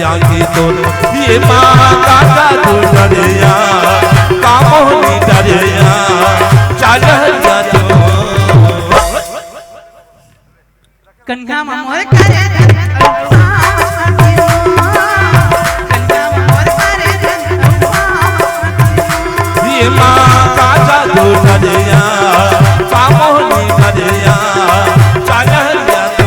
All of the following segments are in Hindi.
ये माँ काका तू डरिया कामोनी डरिया चल जातो कन्या मोर करे ये माँ काका तू डरिया कामोनी डरिया चल जातो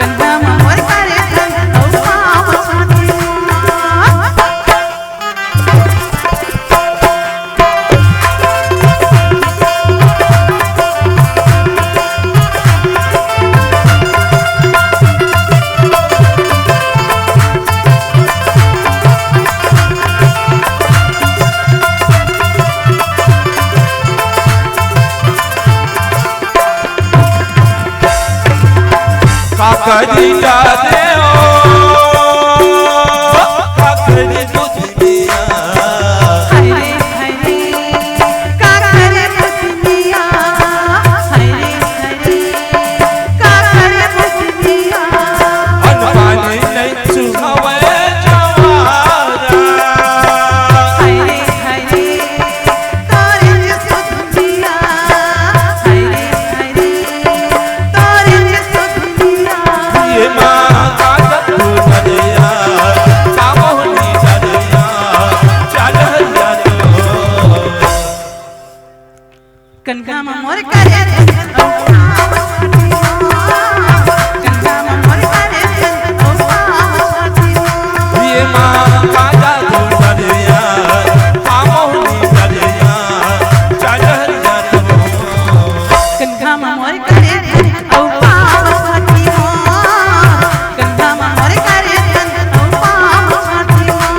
कन्या मोर करे काकरी जाते हो काकरी दुनिया हरे हरे काकरे मुनिया हरे हरे काकरे मुनिया अनपानी नहीं सुहावे जवारा हरे हरे तारे सुनिया हरे हरे तारे सुनिया ये माँ काका तू डरिया कामोनी डरिया चल जातो कन्या मोर करे ये माँ काका तू डरिया कामोनी डरिया चल जातो कन्या मोर करे औ पावती हो कन्या मोर करे औ पावती हो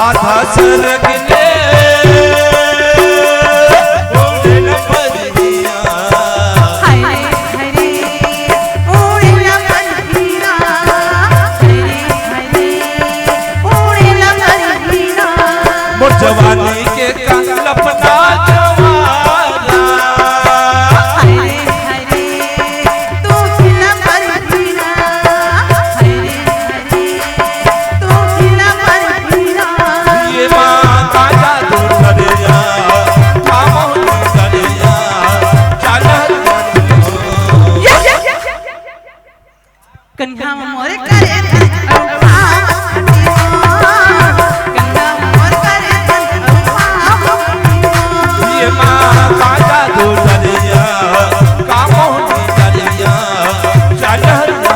आधा सरग ने ओढ़े न बजरिया हरे हरे ओढ़े लमनीरा हरे हरे ओढ़े लमनीरा मोर जवानी के कलपना जवारा हरे हरे तू लमनीरा हरे हरे तू लमनीरा ये माँ काका तू डरिया कामोनी डरिया चल जातो कन्या मोर करे औ पावती हो कन्या मोर करे औ पावती हो ये माँ काका तू डरिया कामोनी डरिया चल जातो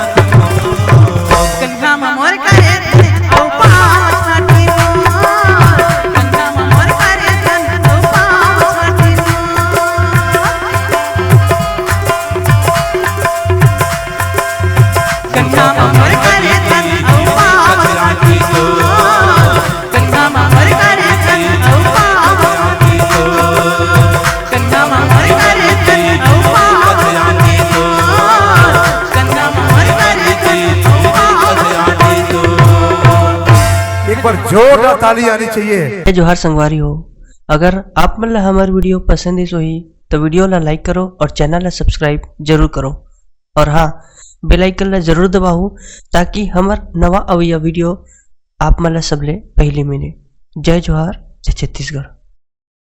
जोरदार ताली आनी चाहिए। जय जोहार संगवारी हो। अगर आप मतलब हमारी वीडियो पसंद है ही तो वीडियो ला लाइक करो और चैनल ला सब्सक्राइब जरूर करो। और हाँ, बेल आइकन ला जरूर दबाओ ताकि हमार नवा अवैया वीडियो आप मतलब सबले पहले मिले। जय जोहार, जय छत्तीसगढ़।